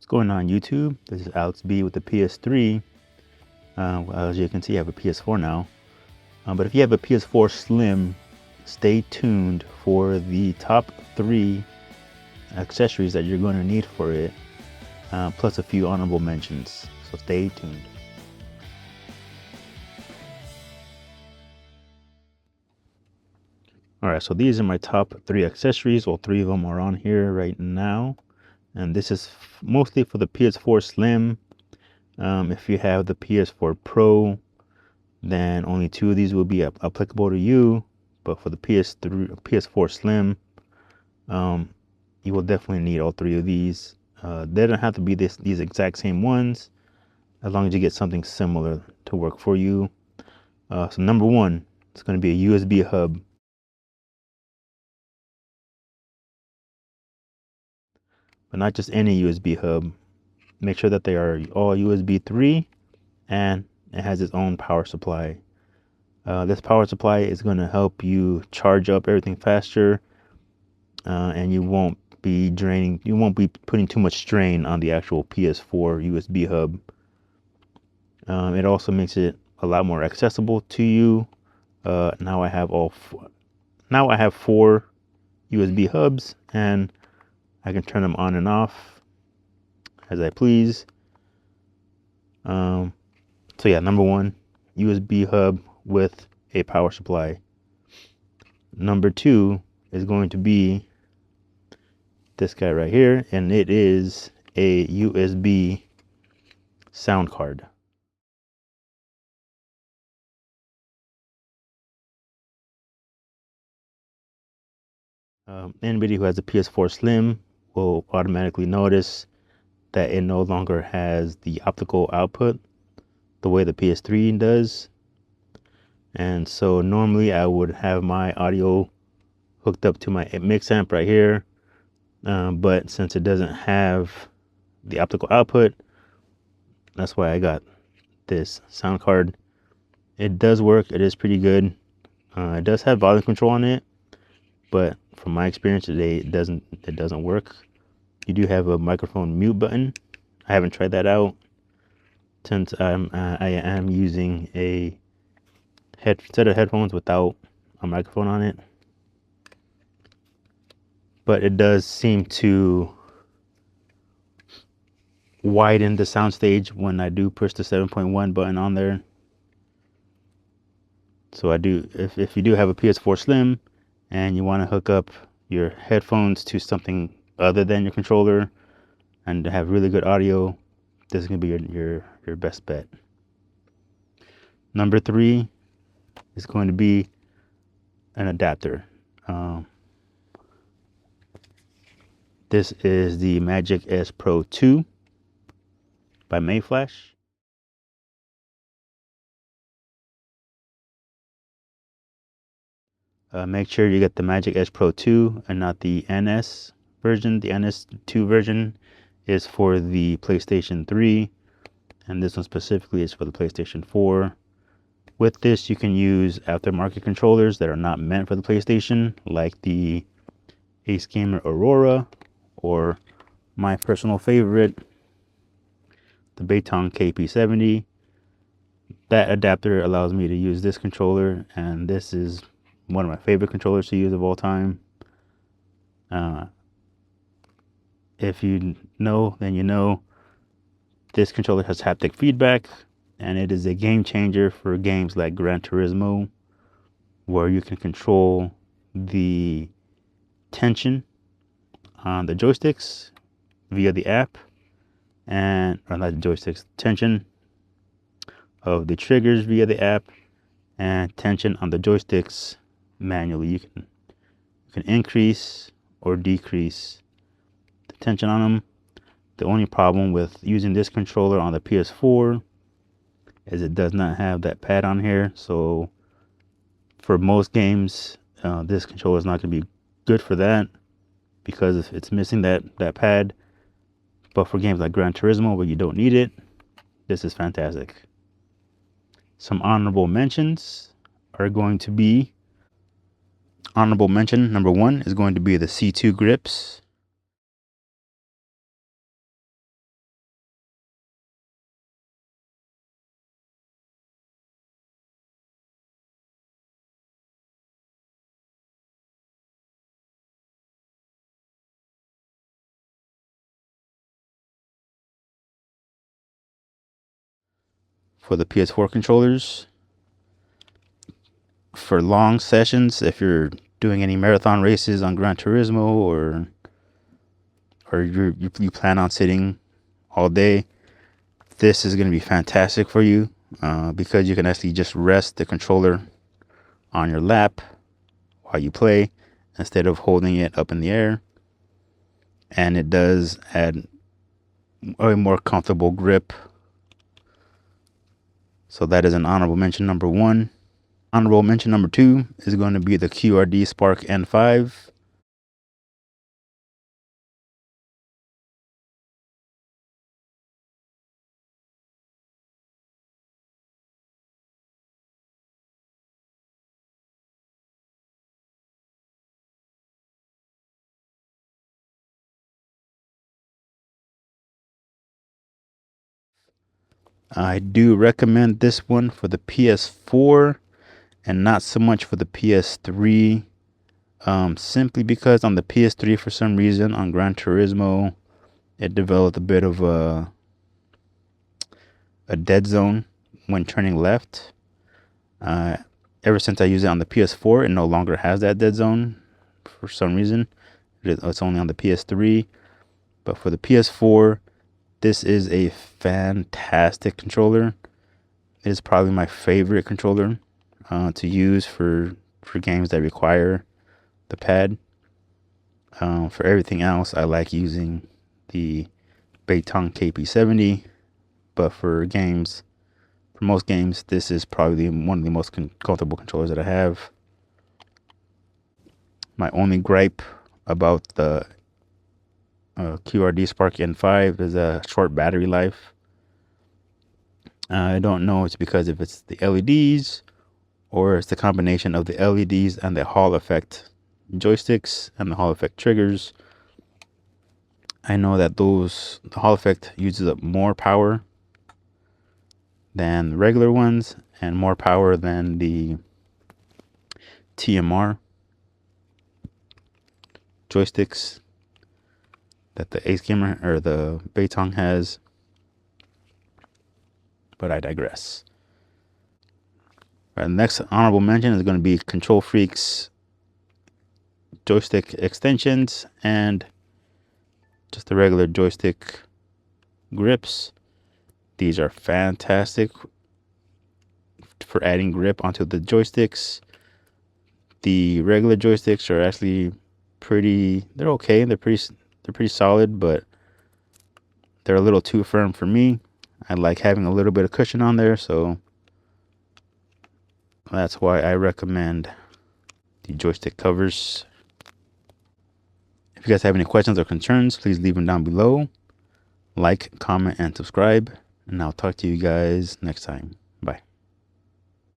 going on YouTube? This is Alex B with the PS3. As you can see, I have a PS4 now. But if you have a PS4 Slim, stay tuned for the top 3 accessories that you're going to need for it, plus a few honorable mentions. So stay tuned. Alright, so these are my top 3 accessories. Well, 3 of them are on here right now. And this is mostly for the PS4 Slim. If you have the PS4 Pro, then only 2 of these will be applicable to you. But for the PS4 Slim, you will definitely need all 3 of these. They don't have to be these exact same ones, as long as you get something similar to work for you. So number 1, it's going to be a USB hub. But not just any USB hub. Make sure that they are all USB 3 and it has its own power supply. This power supply is going to help you charge up everything faster, and you won't be putting too much strain on the actual PS4 USB hub. It also makes it a lot more accessible to you. Now I have 4 USB hubs, and I can turn them on and off as I please. So yeah, number 1, USB hub with a power supply. Number 2 is going to be this guy right here, and it is a USB sound card. Anybody who has a PS4 Slim will automatically notice that it no longer has the optical output the way the PS3 does. And so normally I would have my audio hooked up to my mix amp right here, but since it doesn't have the optical output, that's why I got this sound card. It does work. It is pretty good. It does have volume control on it, but from my experience today, it doesn't work. You do have a microphone mute button. I haven't tried that out since I am using a set of headphones without a microphone on it. But it does seem to widen the soundstage when I do push the 7.1 button on there. So I do, if you do have a PS4 Slim and you want to hook up your headphones to something other than your controller and to have really good audio, this is going to be your best bet. Number 3 is going to be an adapter. This is the Magi-S Pro 2 by Mayflash. Make sure you get the Magi-S Pro 2 and not the NS version. The NS2 version is for the PlayStation 3, and this one specifically is for the PlayStation 4. With this, you can use aftermarket controllers that are not meant for the PlayStation, like the Ace Gamer Aurora, or my personal favorite, the Bayton KP70. That adapter allows me to use this controller, and this is one of my favorite controllers to use of all time. If you know, then you know. This controller has haptic feedback, and it is a game changer for games like Gran Turismo, where you can control the tension on the joysticks via the app, or not the joysticks, tension of the triggers via the app, and tension on the joysticks manually. You can increase or decrease the tension on them. The only problem with using this controller on the PS4 is it does not have that pad on here. So for most games, this controller is not going to be good for that, because it's missing that pad. But for games like Gran Turismo, where you don't need it, this is fantastic. Some honorable mentions are going to be, honorable mention number 1 is going to be the C2 Gripz. for the PS4 controllers. For long sessions, if you're doing any marathon races on Gran Turismo, or you plan on sitting all day, this is going to be fantastic for you, because you can actually just rest the controller on your lap while you play instead of holding it up in the air. And it does add a more comfortable grip. So that is an honorable mention number 1. Honorable mention number 2 is going to be the QRD Spark N5. I do recommend this one for the PS4 and not so much for the PS3. Simply because on the PS3, for some reason, on Gran Turismo, it developed a bit of a dead zone when turning left. Ever since I use it on the PS4, it no longer has that dead zone for some reason. It's only on the PS3. But for the PS4, this is a fantastic controller. It is probably my favorite controller to use for games that require the pad. For everything else, I like using the Beitong KP70, but for most games, this is probably one of the most comfortable controllers that I have. My only gripe about the QRD Spark N5 is a short battery life. I don't know, it's because if it's the LEDs or it's the combination of the LEDs and the Hall effect joysticks and the Hall effect triggers. I know that the Hall effect uses up more power than the regular ones and more power than the TMR joysticks that the Ace Gamer or the Beitong has. But I digress. Right, the next honorable mention is going to be Control Freak's joystick extensions and just the regular joystick grips. These are fantastic for adding grip onto the joysticks. The regular joysticks are actually they're okay. They're pretty solid, but they're a little too firm for me. I like having a little bit of cushion on there, so that's why I recommend the joystick covers. If you guys have any questions or concerns, please leave them down below. Like, comment, and subscribe, and I'll talk to you guys next time.